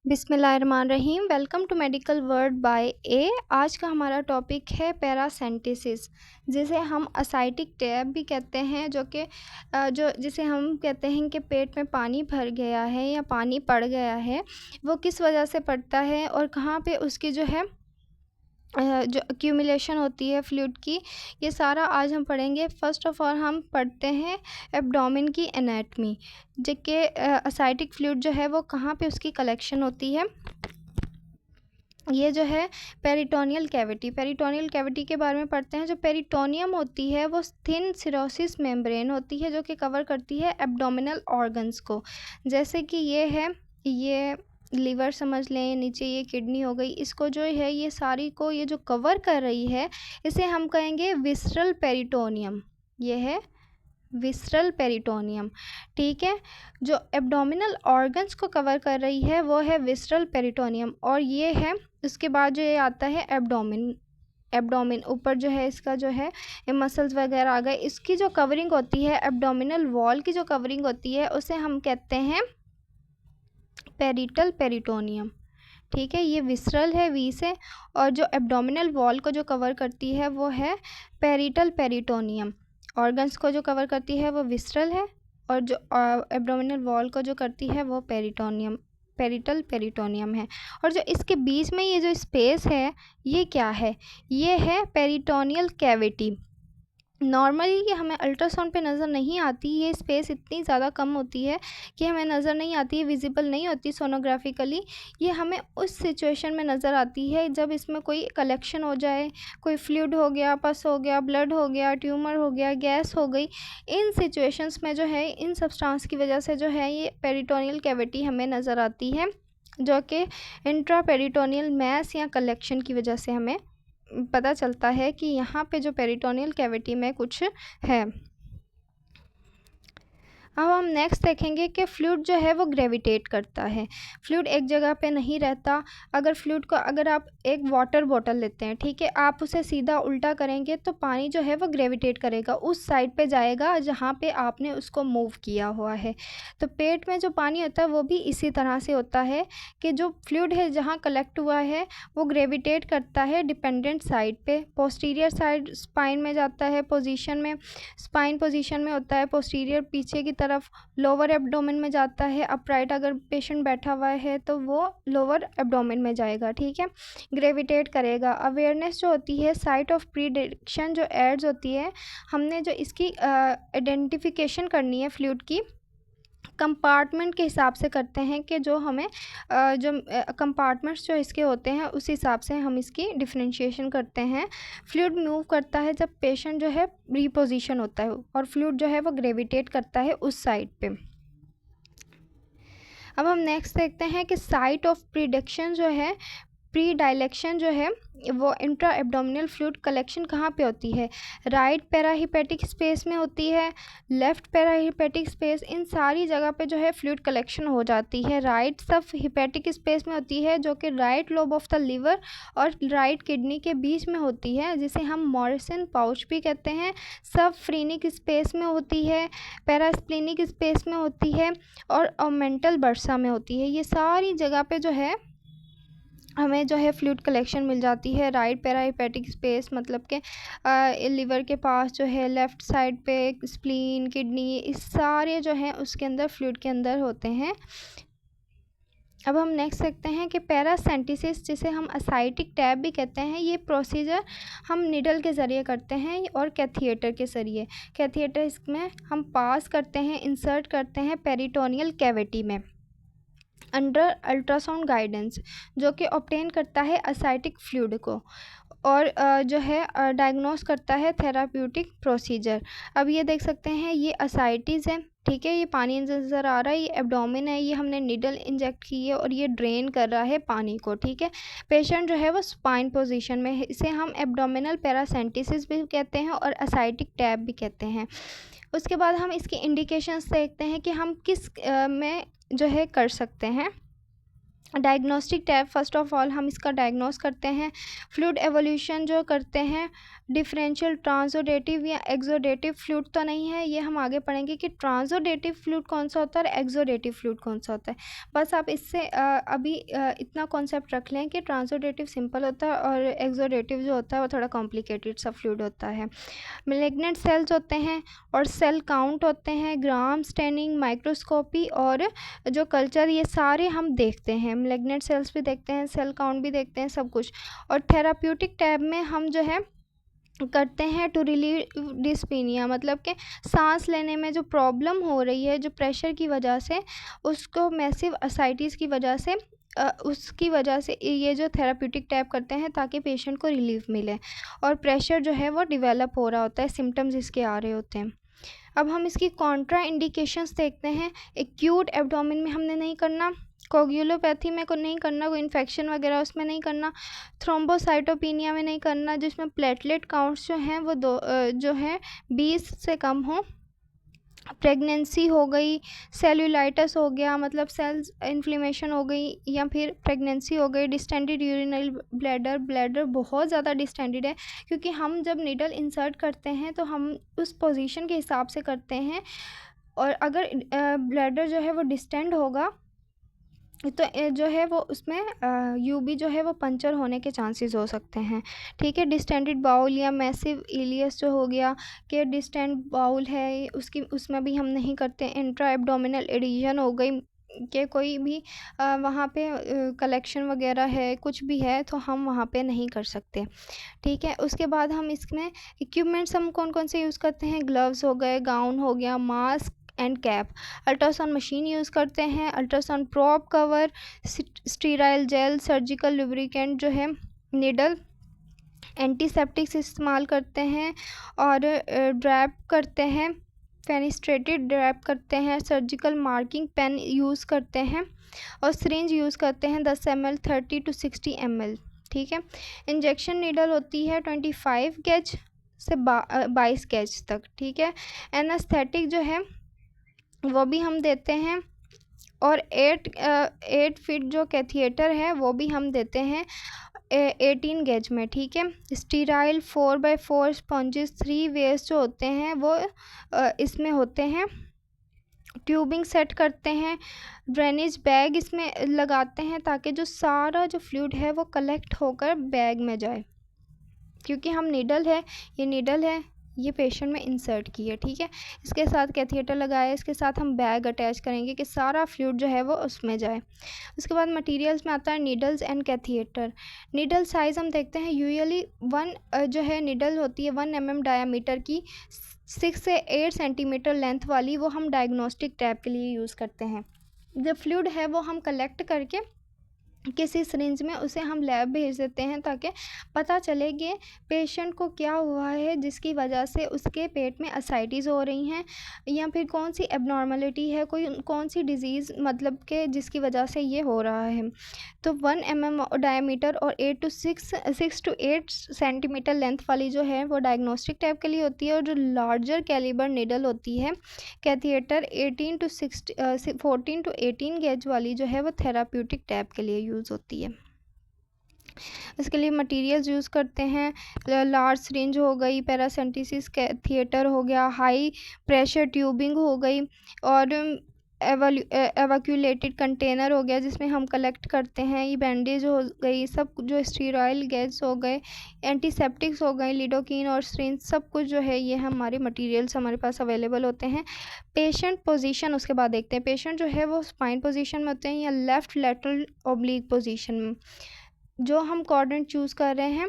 बिस्मिल्लाहिर्रहमानिर्रहीम। Welcome to medical word by A. आज का हमारा टॉपिक है पैरासेंटेसिस, जिसे हम असाइटिक टैब भी कहते हैं, जिसे हम कहते हैं कि पेट में पानी भर गया है या पानी पड़ गया है, वो किस वजह से पड़ता है और कहाँ पे उसकी जो एक्यूमुलेशन होती है फ्लूइड की, ये सारा आज हम पढ़ेंगे। फ़र्स्ट ऑफ़ ऑल हम पढ़ते हैं एब्डोमेन की एनाटमी, जो कि असाइटिक फ्लूइड जो है वो कहाँ पे उसकी कलेक्शन होती है। ये जो है पेरिटोनियल कैविटी के बारे में पढ़ते हैं। जो पेरिटोनियम होती है वो थिन सिरोसिस मेम्ब्रेन होती है, जो कि कवर करती है एब्डोमिनल ऑर्गन्स को। जैसे कि ये लीवर समझ लें, नीचे ये किडनी हो गई, इसको जो है ये सारी को ये जो कवर कर रही है, इसे हम कहेंगे विसरल पेरिटोनियम। ये है विसरल पेरिटोनियम, ठीक है। जो एब्डोमिनल ऑर्गन्स को कवर कर रही है वो है विसरल पेरिटोनियम, और ये है उसके बाद जो ये आता है एब्डोमिन ऊपर जो है इसका जो है ये मसल्स वगैरह आ गए। इसकी जो कवरिंग होती है एब्डोमिनल वॉल की, जो कवरिंग होती है उसे हम कहते हैं पेरिटल पेरिटोनियम, ठीक है। ये विसरल है वी से, और जो एब्डोमिनल वॉल को जो कवर करती है वो है पेरिटल पेरिटोनियम। ऑर्गन्स को जो कवर करती है वो विसरल है, और जो एब्डोमिनल वॉल को जो करती है वो पेरिटल पेरिटोनियम है। और जो इसके बीच में ये जो स्पेस है, ये क्या है? ये है पेरिटोनियल कैविटी। नॉर्मली ये हमें अल्ट्रासाउंड पे नज़र नहीं आती, ये स्पेस इतनी ज़्यादा कम होती है कि हमें नज़र नहीं आती, विजिबल नहीं होती सोनोग्राफिकली। ये हमें उस सिचुएशन में नज़र आती है जब इसमें कोई कलेक्शन हो जाए, कोई फ्लूइड हो गया, पस हो गया, ब्लड हो गया, ट्यूमर हो गया, गैस हो गई। इन सिचुएशंस में जो है इन सब्सटेंस की वजह से जो है ये पेरिटोनियल कैविटी हमें नज़र आती है, जो कि इंट्रा पेरिटोनियल मैस या कलेक्शन की वजह से हमें पता चलता है कि यहाँ पे जो पेरिटोनियल कैविटी में कुछ है। अब हम नेक्स्ट देखेंगे कि फ्लूइड जो है वो ग्रेविटेट करता है। फ्लूइड एक जगह पे नहीं रहता। अगर आप एक वाटर बॉटल लेते हैं, ठीक है, आप उसे सीधा उल्टा करेंगे तो पानी जो है वो ग्रेविटेट करेगा, उस साइड पे जाएगा जहाँ पे आपने उसको मूव किया हुआ है। तो पेट में जो पानी होता है वो भी इसी तरह से होता है कि जो फ्लूइड है जहाँ कलेक्ट हुआ है वो ग्रेविटेट करता है डिपेंडेंट साइड पे। पोस्टीरियर साइड स्पाइन में जाता है, स्पाइन पोजीशन में होता है। पोस्टीरियर पीछे की तरफ लोअर एब्डोमेन में जाता है। अपराइट अगर पेशेंट बैठा हुआ है तो वो लोअर एब्डोमेन में जाएगा, ठीक है, ग्रेविटेट करेगा। अवेयरनेस जो होती है, साइट ऑफ प्रीडिक्शन जो एड्स होती है, हमने जो इसकी आइडेंटिफिकेशन करनी है फ्लूइड की, कंपार्टमेंट के हिसाब से करते हैं कि जो हमें जो कंपार्टमेंट्स जो इसके होते हैं उस हिसाब से हम इसकी डिफरेंशिएशन करते हैं। फ्लूइड मूव करता है जब पेशेंट जो है रिपोजिशन होता है, और फ्लूइड जो है वो ग्रेविटेट करता है उस साइड पे। अब हम नेक्स्ट देखते हैं कि साइट ऑफ प्रीडायलेक्शन जो है वो इंट्रा एब्डोमिनल फ्लूइड कलेक्शन कहाँ पे होती है? राइट पैराहिपेटिक स्पेस में होती है, लेफ़्ट पैराहिपेटिक स्पेस, इन सारी जगह पे जो है फ्लूइड कलेक्शन हो जाती है। राइट सब हिपेटिक स्पेस में होती है, जो कि right lobe of the liver और राइट किडनी के बीच में होती है, जिसे हम मॉरिसन पाउच भी कहते हैं। सब फ्रीनिक स्पेस में होती है, पैरास्प्लिनिक स्पेस में होती है, और ऑमेंटल बर्सा में होती है। ये सारी जगह पे जो है हमें जो है फ्लूइड कलेक्शन मिल जाती है। राइट पैराहिपेटिक स्पेस मतलब कि लिवर के पास जो है लेफ़्ट साइड पे स्प्लीन, किडनी, इस सारे जो हैं उसके अंदर फ्लूइड के अंदर होते हैं। अब हम नेक्स्ट देखते हैं कि पैरासेंटेसिस, जिसे हम असाइटिक टैब भी कहते हैं, ये प्रोसीजर हम निडल के ज़रिए करते हैं और कैथिएटर के ज़रिए। कैथिएटर इसमें हम पास करते हैं, इंसर्ट करते हैं पेरिटोनियल कैविटी में अंडर अल्ट्रासाउंड गाइडेंस, जो कि ऑब्टेन करता है असाइटिक फ्लूइड को, और जो है डायग्नोस करता है थेराप्यूटिक प्रोसीजर। अब ये देख सकते हैं ये असाइटिस है, ठीक है, ये पानी नज़र आ रहा है, ये एब्डोमेन है, ये हमने निडल इंजेक्ट की है और ये ड्रेन कर रहा है पानी को, ठीक है। पेशेंट जो है वो स्पाइन पोजीशन में है, इसे हम एब्डोमिनल पैरासेंटेसिस भी कहते हैं और असाइटिक टैब भी कहते हैं। उसके बाद हम इसकी इंडिकेशंस देखते हैं कि हम किस में जो है कर सकते हैं। Diagnostic tab, first of all हम इसका डायग्नोस करते हैं। फ्लूइड एवोल्यूशन जो करते हैं, डिफरेंशियल ट्रांसोडेटिव या एक्सोडेटिव फ्लूइड तो नहीं है, ये हम आगे पढ़ेंगे कि ट्रांसोडेटिव फ्लूइड कौन सा होता है और एक्सोडेटिव फ्लूइड कौन सा होता है। बस आप इससे अभी इतना कॉन्सेप्ट रख लें कि ट्रांसोडेटिव सिंपल होता है और एक्सोडेटिव जो होता है वो थोड़ा कॉम्प्लिकेटेड सा फ्लूइड होता है। मैलिग्नेंट सेल्स होते हैं और सेल काउंट होते हैं, ग्राम स्टेनिंग, माइक्रोस्कोपी और जो कल्चर, ये सारे हम देखते हैं। मैलिग्नेंट सेल्स भी देखते हैं, सेल काउंट भी देखते हैं, सब कुछ। और थेराप्यूटिक टैब में हम जो है करते हैं टू रिलीव डिस्पीनिया, मतलब कि सांस लेने में जो प्रॉब्लम हो रही है, जो प्रेशर की वजह से, उसको मैसिव असाइटिस की वजह से उसकी वजह से ये जो थेराप्यूटिक टैब करते हैं ताकि पेशेंट को रिलीफ मिले और प्रेशर जो है वो डिवेलप हो रहा होता है, सिम्टम्स इसके आ रहे होते हैं। अब हम इसकी कॉन्ट्रा इंडिकेशंस देखते हैं। एक्यूट एब्डोमेन में हमने नहीं करना, कोगुलोपैथी में को नहीं करना, कोई इन्फेक्शन वगैरह उसमें नहीं करना, थ्रोम्बोसाइटोपिनिया में नहीं करना जिसमें प्लेटलेट काउंट्स जो हैं वो जो है 20 से कम हो, प्रेगनेंसी हो गई, सेलुलाइटिस हो गया मतलब सेल्स इन्फ्लेमेशन हो गई, या फिर प्रेगनेंसी हो गई, डिस्टेंडेड यूरिनरी ब्लैडर बहुत ज़्यादा डिस्टेंडेड है क्योंकि हम जब नीडल इंसर्ट करते हैं तो हम उस पोजीशन के हिसाब से करते हैं, और अगर ब्लैडर जो है वो डिस्टेंड होगा तो जो है वो उसमें यूबी जो है वो पंचर होने के चांसेस हो सकते हैं। ठीक है, डिस्टेंडेड बाउल या मैसिव इलियस जो हो गया कि डिस्टेंड बाउल है, उसमें भी हम नहीं करते। इंट्रा एब्डोमिनल एडिशन हो गई कि कोई भी वहाँ पे कलेक्शन वगैरह है, कुछ भी है तो हम वहाँ पे नहीं कर सकते। ठीक है, उसके बाद हम इसमें इक्विपमेंट्स हम कौन कौन से यूज़ करते हैं, ग्लव्स हो गए, गाउन हो गया, mask and cap, ultrasound machine use करते हैं, ultrasound probe cover, sterile gel, surgical lubricant जो है, नीडल, एंटीसेप्टिक्स इस्तेमाल करते हैं और ड्रैप करते हैं, फेनिस्ट्रेटेड ड्रैप करते हैं, सर्जिकल मार्किंग पेन यूज़ करते हैं और सिरिंज यूज़ करते हैं 10 ml 30 to 60 ml। ठीक है, इंजेक्शन नीडल होती है 25 गेज से 22 गेज तक। ठीक है, एनेस्थेटिक जो है वो भी हम देते हैं और 8 फीट जो कैथिएटर है वो भी हम देते हैं 18 गेज में। ठीक है, स्टीराइल 4x4 स्पॉन्जेस 3 वेज जो होते हैं वो इसमें होते हैं, ट्यूबिंग सेट करते हैं, ड्रेनेज बैग इसमें लगाते हैं ताकि जो सारा जो फ्लूइड है वो कलेक्ट होकर बैग में जाए, क्योंकि हम नीडल है, ये नीडल है, ये पेशेंट में इंसर्ट की है। ठीक है, इसके साथ कैथिएटर लगाया, इसके साथ हम बैग अटैच करेंगे कि सारा फ्लूइड जो है वो उसमें जाए। उसके बाद मटेरियल्स में आता है नीडल्स एंड कैथिएटर। नीडल साइज़ हम देखते हैं यूजुअली 1 जो है नीडल होती है 1 mm डायामीटर की, 6 से 8 सेंटीमीटर लेंथ वाली, वो हम डायग्नोस्टिक टैब के लिए यूज़ करते हैं। जब फ्लूइड है वो हम कलेक्ट करके किसी सिरिंज में उसे हम लैब भेज देते हैं ताकि पता चले कि पेशेंट को क्या हुआ है जिसकी वजह से उसके पेट में असाइटिस हो रही हैं, या फिर कौन सी एबनॉर्मलिटी है, कौन सी डिज़ीज़ मतलब कि जिसकी वजह से ये हो रहा है। तो 1 mm डायमीटर और 6 to 8 सेंटीमीटर लेंथ वाली जो है वो डायग्नोस्टिक टैब के लिए होती है, और जो लार्जर कैलिबर नीडल होती है कैथिएटर 14 to 18 गेज वाली जो है वो थेराप्यूटिक टैब के लिए यूज़ होती है। इसके लिए मटेरियल्स यूज़ करते हैं, लार्ज सिरिंज हो गई, पैरासेंटिसिस कैथिएटर हो गया, हाई प्रेशर ट्यूबिंग हो गई, और एवैक्यूलेटेड कंटेनर हो गया जिसमें हम कलेक्ट करते हैं, ये बैंडेज हो गई, सब जो स्टीरॉयल गैस हो गए, एंटीसेप्टिक्स हो गए, लिडोकिन और सिरिंज, सब कुछ जो है ये हमारे मटेरियल्स हमारे पास अवेलेबल होते हैं। पेशेंट पोजीशन उसके बाद देखते हैं, पेशेंट जो है वो स्पाइन पोजीशन में होते हैं या लेफ़्ट लैटरल ओब्लिक पोजीशन में। जो हम क्वाड्रेंट चूज़ कर रहे हैं,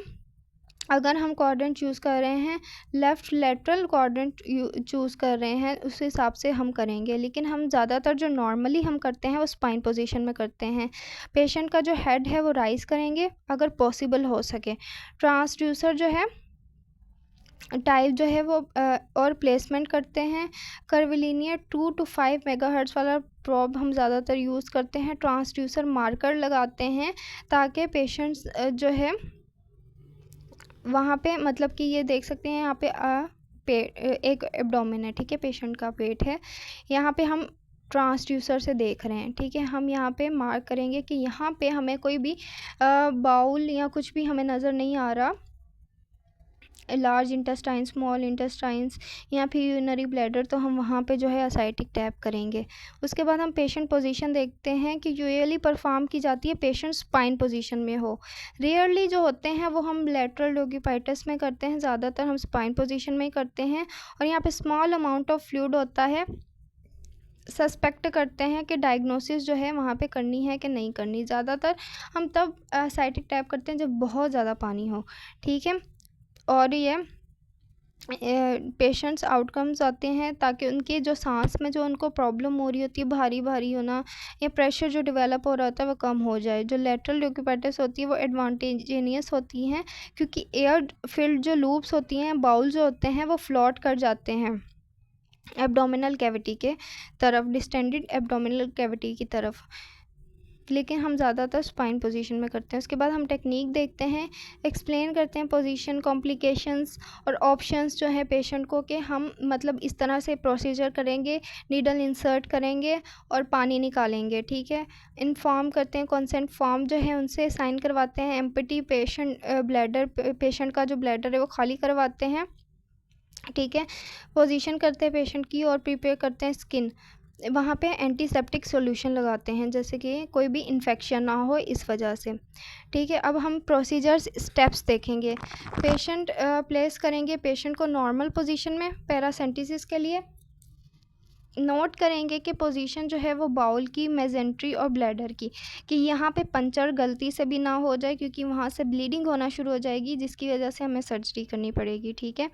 अगर हम क्वाड्रेंट चूज़ कर रहे हैं, लेफ़्ट लैटरल क्वाड्रेंट चूज़ कर रहे हैं, उस हिसाब से हम करेंगे, लेकिन हम ज़्यादातर जो नॉर्मली हम करते हैं वो स्पाइन पोजीशन में करते हैं। पेशेंट का जो हेड है वो राइज़ करेंगे अगर पॉसिबल हो सके। ट्रांसड्यूसर जो है टाइप जो है वो और प्लेसमेंट करते हैं, कर्विलीनियर 2 to 5 मेगाहर्ट्ज़ वाला प्रोब हम ज़्यादातर यूज़ करते हैं। ट्रांसड्यूसर मार्कर लगाते हैं ताकि पेशेंट्स जो है वहाँ पे मतलब कि ये देख सकते हैं यहाँ पे पेट एक एब्डोमेन है, ठीक है, पेशेंट का पेट है, यहाँ पे हम ट्रांसड्यूसर से देख रहे हैं, ठीक है। हम यहाँ पे मार्क करेंगे कि यहाँ पे हमें कोई भी बाउल या कुछ भी हमें नज़र नहीं आ रहा, लार्ज इंटेस्टाइन, स्मॉल इंटेस्टाइन्स या फिर यूरिनरी ब्लैडर, तो हम वहाँ पे जो है असाइटिक टैप करेंगे। उसके बाद हम पेशेंट पोजीशन देखते हैं कि यूजुअली परफॉर्म की जाती है पेशेंट स्पाइन पोजीशन में हो। रेयरली जो होते हैं वो हम लैटरल लोकिपाइटस में करते हैं, ज़्यादातर हम स्पाइन पोजीशन में ही करते हैं। और यहाँ पे स्मॉल अमाउंट ऑफ फ्लूइड होता है, सस्पेक्ट करते हैं कि डायग्नोसिस जो है वहाँ पे करनी है कि नहीं करनी। ज़्यादातर हम तब असाइटिक टैप करते हैं जब बहुत ज़्यादा पानी हो, ठीक है। और ये पेशेंट्स आउटकम्स आते हैं ताकि उनके जो सांस में जो उनको प्रॉब्लम हो रही होती है, भारी भारी होना या प्रेशर जो डेवलप हो रहा होता है वो कम हो जाए। जो लेटरल लोकिपाइटिस होती है वो एडवांटेजेनियस होती हैं क्योंकि एयर फिल्ड जो लूप्स होती हैं, बाउल जो होते हैं वो फ्लोट कर जाते हैं एब्डोमिनल कैविटी के तरफ, डिस्टेंडेड एब्डोमिनल कैविटी की तरफ, लेकिन हम ज़्यादातर स्पाइन पोजीशन में करते हैं। उसके बाद हम टेक्निक देखते हैं, एक्सप्लेन करते हैं पोजीशन, कॉम्प्लिकेशंस और ऑप्शंस जो है पेशेंट को कि हम मतलब इस तरह से प्रोसीजर करेंगे, नीडल इंसर्ट करेंगे और पानी निकालेंगे, ठीक है। इन्फॉर्म करते हैं, कंसेंट फॉर्म जो है उनसे साइन करवाते हैं, एम्प्टी पेशेंट ब्लैडर, पेशेंट का जो ब्लैडर है वो खाली करवाते हैं, ठीक है। पोजीशन करते हैं पेशेंट की और प्रिपेयर करते हैं स्किन, वहाँ पे एंटीसेप्टिक सॉल्यूशन लगाते हैं जैसे कि कोई भी इन्फेक्शन ना हो इस वजह से, ठीक है। अब हम प्रोसीजर्स स्टेप्स देखेंगे। पेशेंट प्लेस करेंगे पेशेंट को नॉर्मल पोजीशन में पैरासेंटेसिस के लिए। नोट करेंगे कि पोजीशन जो है वो बाउल की, मेजेंट्री और ब्लैडर की, कि यहाँ पे पंचर गलती से भी ना हो जाए क्योंकि वहाँ से ब्लीडिंग होना शुरू हो जाएगी जिसकी वजह से हमें सर्जरी करनी पड़ेगी, ठीक है।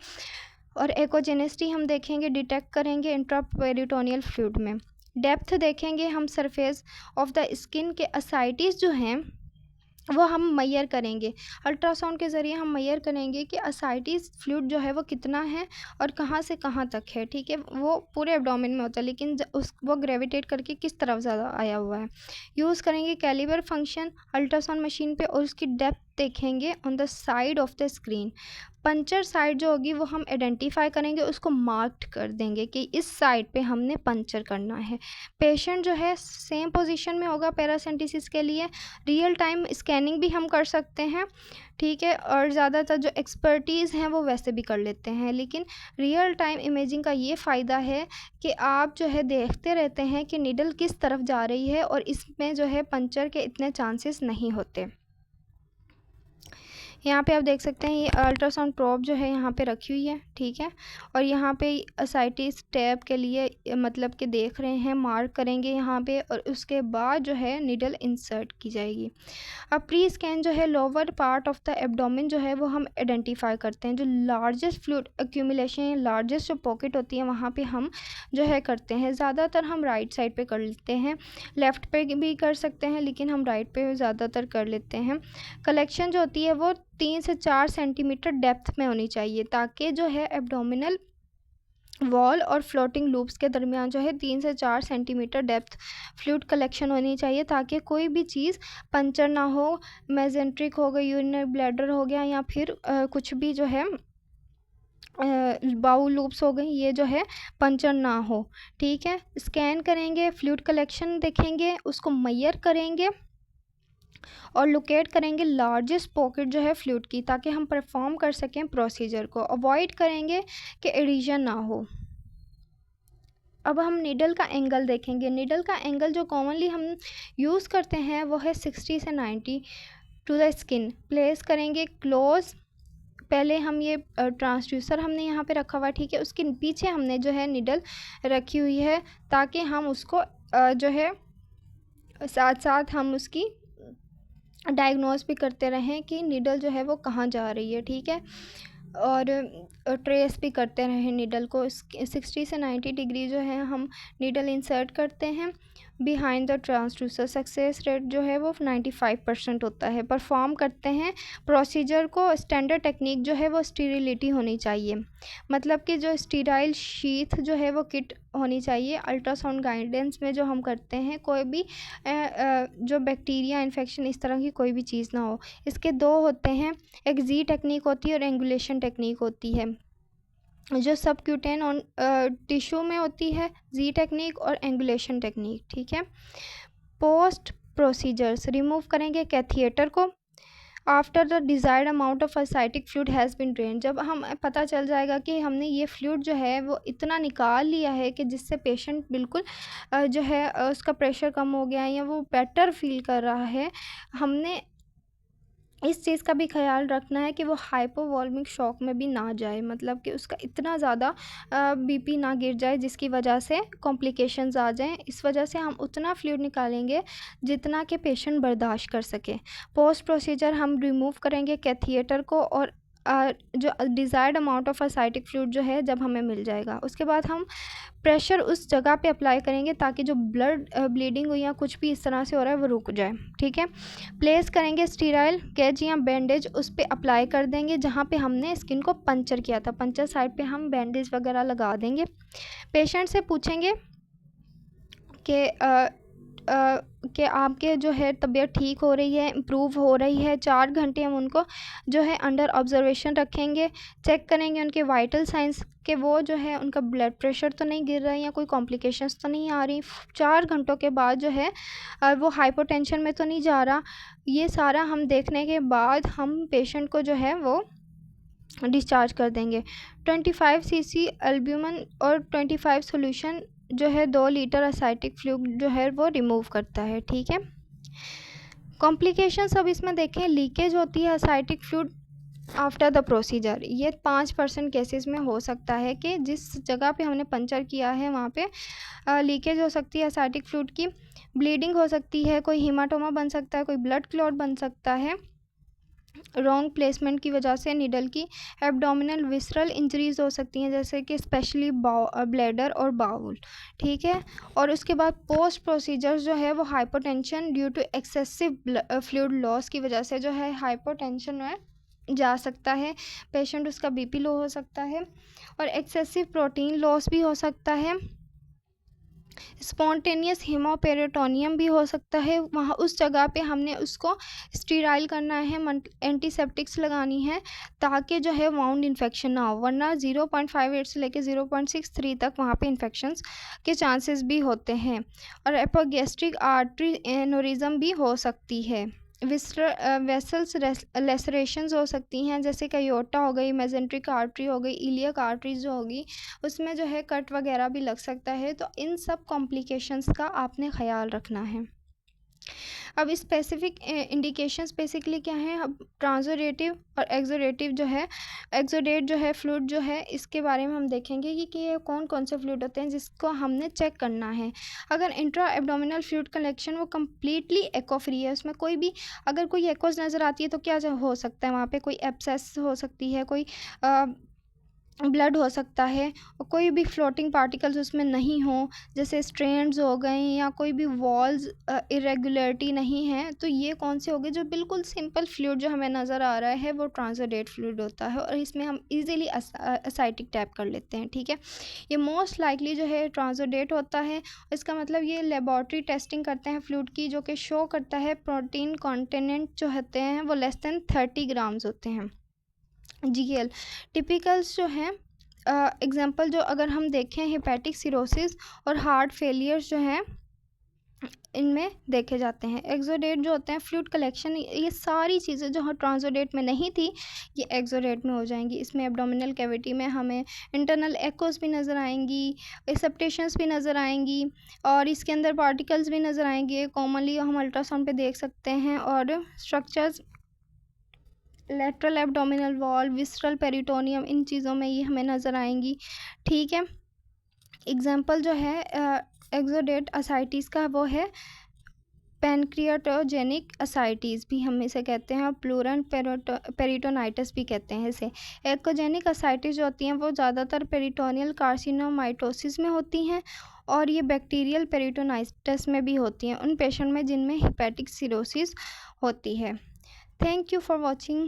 और एकोजेनेसिटी हम देखेंगे, डिटेक्ट करेंगे इंट्रापेरिटोनियल फ्लूइड में। डेप्थ देखेंगे हम सरफेस ऑफ द स्किन के असाइटिस जो हैं वो हम मेजर करेंगे। अल्ट्रासाउंड के ज़रिए हम मेजर करेंगे कि असाइटिस फ्लूइड जो है वो कितना है और कहाँ से कहाँ तक है, ठीक है। वो पूरे एब्डोमेन में होता है लेकिन वो ग्रेविटेट करके किस तरफ ज़्यादा आया हुआ है। यूज़ करेंगे कैलिबर फंक्शन अल्ट्रासाउंड मशीन पे और उसकी डेप्थ देखेंगे on the side of the screen. Puncture side जो होगी वो हम आइडेंटिफाई करेंगे, उसको मार्क्ड कर देंगे कि इस साइड पे हमने पंचर करना है। पेशेंट जो है सेम पोजीशन में होगा पैरासेंटेसिस के लिए। रियल टाइम स्कैनिंग भी हम कर सकते हैं, ठीक है। और ज़्यादातर जो एक्सपर्टीज़ हैं वो वैसे भी कर लेते हैं, लेकिन रियल टाइम इमेजिंग का ये फ़ायदा है कि आप जो है देखते रहते हैं कि नीडल किस तरफ जा रही है और इसमें जो है पंचर के इतने चांसेस नहीं होते। यहाँ पे आप देख सकते हैं ये अल्ट्रासाउंड प्रोब जो है यहाँ पे रखी हुई है, ठीक है। और यहाँ पे असाइटिस टैप के लिए मतलब कि देख रहे हैं, मार्क करेंगे यहाँ पे और उसके बाद जो है नीडल इंसर्ट की जाएगी। अब प्री स्कैन जो है lower part of the abdomen जो है वो हम आइडेंटिफाई करते हैं। जो लार्जेस्ट फ्लूइड एक्यूमुलेशन, लार्जेस्ट जो पॉकेट होती है वहाँ पे हम जो है करते हैं। ज़्यादातर हम राइट साइड पे कर लेते हैं, लेफ़्ट पे भी कर सकते हैं लेकिन हम राइट पे ज़्यादातर कर लेते हैं। कलेक्शन जो होती है वो 3 से 4 सेंटीमीटर डेप्थ में होनी चाहिए ताकि जो है एब्डोमिनल वॉल और फ्लोटिंग लूप्स के दरमियान जो है 3 से 4 सेंटीमीटर डेप्थ फ्लूइड कलेक्शन होनी चाहिए ताकि कोई भी चीज़ पंचर ना हो। मेजेंट्रिक हो गई, यूरिनरी ब्लैडर हो गया या फिर कुछ भी जो है बाउल लूप्स हो गई, ये जो है पंचर ना हो, ठीक है। स्कैन करेंगे, फ्लूइड कलेक्शन देखेंगे, उसको मेजर करेंगे और लोकेट करेंगे लार्जेस्ट पॉकेट जो है फ्लूइड की ताकि हम परफॉर्म कर सकें प्रोसीजर को। अवॉइड करेंगे कि एडिशन ना हो। अब हम नीडल का एंगल देखेंगे। नीडल का एंगल जो कॉमनली हम यूज़ करते हैं वो है 60 से 90 टू द स्किन। प्लेस करेंगे क्लोज। पहले हम ये ट्रांसड्यूसर हमने यहाँ पे रखा हुआ है, ठीक है। उसके पीछे हमने जो है नीडल रखी हुई है ताकि हम उसको जो है साथ साथ हम उसकी डायग्नोस भी करते रहें कि नीडल जो है वो कहाँ जा रही है, ठीक है। और ट्रेस भी करते रहें नीडल को। 60 से 90 डिग्री जो है हम नीडल इंसर्ट करते हैं behind the transducer. Success rate जो है वो 95% होता है। परफॉर्म करते हैं प्रोसीजर को। स्टैंडर्ड टेक्निक जो है वो स्टीरिलिटी होनी चाहिए, मतलब कि जो स्टीराइल शीथ जो है वो किट होनी चाहिए। अल्ट्रासाउंड गाइडेंस में जो हम करते हैं कोई भी जो बैक्टीरिया इन्फेक्शन इस तरह की कोई भी चीज़ ना हो। इसके दो होते हैं, एक जी टेक्निक होती है और एंगुलेशन टेक्निक होती है। जो सबक्यूटेन ऑन टिश्यू में होती है, जी टेक्निक और एंगुलेशन टेक्निक, ठीक है। पोस्ट प्रोसीजर्स, रिमूव करेंगे कैथिएटर को after the desired amount of ascitic fluid has been drain. जब हम पता चल जाएगा कि हमने ये फ्लूइड जो है वो इतना निकाल लिया है कि जिससे पेशेंट बिल्कुल जो है उसका प्रेशर कम हो गया है या वो बेटर फील कर रहा है, हमने इस चीज़ का भी ख़्याल रखना है कि वो हाइपोवॉल्मिक शॉक में भी ना जाए, मतलब कि उसका इतना ज़्यादा बीपी ना गिर जाए जिसकी वजह से कॉम्प्लिकेशंस आ जाएँ। इस वजह से हम उतना फ्लूइड निकालेंगे जितना कि पेशेंट बर्दाश्त कर सके। पोस्ट प्रोसीजर हम रिमूव करेंगे कैथिएटर को और जो desired amount of ascitic fluid जो है जब हमें मिल जाएगा, उसके बाद हम प्रेशर उस जगह पे अप्लाई करेंगे ताकि जो ब्लीडिंग हुई या कुछ भी इस तरह से हो रहा है वो रुक जाए, ठीक है। प्लेस करेंगे स्टीराइल गेज या बैंडेज, उस पे अप्लाई कर देंगे जहाँ पे हमने स्किन को पंचर किया था, पंचर साइड पे हम बैंडेज वगैरह लगा देंगे। पेशेंट से पूछेंगे कि कि आपके जो है तबीयत ठीक हो रही है, इम्प्रूव हो रही है। 4 घंटे हम उनको जो है अंडर ऑब्जर्वेशन रखेंगे, चेक करेंगे उनके वाइटल साइंस कि वो जो है उनका ब्लड प्रेशर तो नहीं गिर रहा है या कोई कॉम्प्लिकेशंस तो नहीं आ रही। 4 घंटों के बाद जो है वो हाइपोटेंशन में तो नहीं जा रहा। ये सारा हम देखने के बाद हम पेशेंट को जो है वो डिस्चार्ज कर देंगे। 25 सीसी एल्ब्यूमिन और 25 सॉल्यूशन जो है 2 लीटर असाइटिक फ्लूइड जो है वो रिमूव करता है, ठीक है। कॉम्प्लिकेशंस अब इसमें देखें, लीकेज होती है असाइटिक फ्लूइड आफ्टर द प्रोसीजर। ये 5% केसेस में हो सकता है कि जिस जगह पे हमने पंचर किया है वहाँ पे लीकेज हो सकती है असाइटिक फ्लूइड की, ब्लीडिंग हो सकती है, कोई हीमाटोमा बन सकता है, कोई ब्लड क्लॉट बन सकता है रॉन्ग प्लेसमेंट की वजह से निडल की। एब्डोमिनल विसरल इंजरीज हो सकती हैं जैसे कि स्पेशली ब्लैडर और बाउल, ठीक है। और उसके बाद पोस्ट प्रोसीजर जो है वो hypotension due to excessive fluid loss की वजह से जो है हाइपोटेंशन में जा सकता है पेशेंट, उसका बीपी लो हो सकता है और एक्सेसिव प्रोटीन लॉस भी हो सकता है। स्पॉन्टेनियस हेमोपेरिटोनियम भी हो सकता है, वहाँ उस जगह पे हमने उसको स्टीराइल करना है, एंटीसेप्टिक्स लगानी है ताकि जो है वाउंड इन्फेक्शन ना हो, वरना 0.58 से लेके 0.63 तक वहाँ पे इन्फेक्शंस के चांसेस भी होते हैं। और एपोगैस्ट्रिक आर्टरी एनोरिज्म भी हो सकती है। वेसल्स लेसरेशंस हो सकती हैं जैसे कि अयोर्टा हो गई, मेजेंट्रिक आर्टरी हो गई, इलियक आर्टरीज जो होगी उसमें जो है कट वगैरह भी लग सकता है। तो इन सब कॉम्प्लिकेशंस का आपने ख्याल रखना है। अब स्पेसिफिक इंडिकेशंस बेसिकली क्या है, अब ट्रांसोरेटिव और एक्सोरेटिव जो है, एक्सोडेट जो है फ्लूइड जो है इसके बारे में हम देखेंगे कि ये कौन कौन से फ्लूइड होते हैं जिसको हमने चेक करना है। अगर इंट्रा एब्डोमिनल फ्लूइड कलेक्शन वो कम्प्लीटली एको फ्री है, उसमें कोई भी अगर कोई एकोज नज़र आती है तो क्या हो सकता है, वहाँ पे कोई एब्सेस हो सकती है, कोई ब्लड हो सकता है और कोई भी फ्लोटिंग पार्टिकल्स उसमें नहीं हो, जैसे स्ट्रेंड्स हो गए या कोई भी वॉल्स इरेगुलरिटी नहीं है, तो ये कौन से हो गए। जो बिल्कुल सिंपल फ्लूइड जो हमें नज़र आ रहा है वो ट्रांसोडेट फ्लूइड होता है और इसमें हम इजीली असाइटिक टैप कर लेते हैं, ठीक है। ये मोस्ट लाइकली जो है ट्रांसोडेट होता है। इसका मतलब ये लेबॉर्ट्री टेस्टिंग करते हैं फ्लूइड की जो कि शो करता है प्रोटीन कॉन्टेनेंट जो होते हैं वो लेस दैन 30 ग्राम्स होते हैं GL। टिपिकल्स जो हैं एग्जांपल जो अगर हम देखें हेपेटिक सिरोसिस और हार्ट फेलियर्स जो हैं इनमें देखे जाते हैं। एक्सोडेट जो होते हैं फ्लूइड कलेक्शन, ये सारी चीज़ें जो ट्रांसोडेट में नहीं थी ये एक्सोडेट में हो जाएंगी। इसमें एब्डोमिनल कैविटी में हमें इंटरनल एकोस भी नज़र आएंगी, एक्सेप्टेशंस भी नज़र आएंगी और इसके अंदर पार्टिकल्स भी नज़र आएंगे, कॉमनली हम अल्ट्रासाउंड पे देख सकते हैं। और structures lateral abdominal wall, visceral peritoneum, इन चीज़ों में ये हमें नज़र आएंगी, ठीक है। एग्जांपल जो है एक्सोडेट असाइटिस का वो है पैनक्रियाटोजेनिक असाइटिस भी हम इसे कहते हैं और प्लूरल पेरिटोनाइटिस भी कहते हैं इसे। एकोजेनिक असाइटिस जो होती हैं वो ज़्यादातर पेरिटोनियल कार्सिनोमाइटोसिस में होती हैं और ये बैक्टीरियल पेरिटोनाइटिस में भी होती हैं उन पेशेंट में जिनमें हेपेटिक सिरोसिस होती है। Thank you for watching.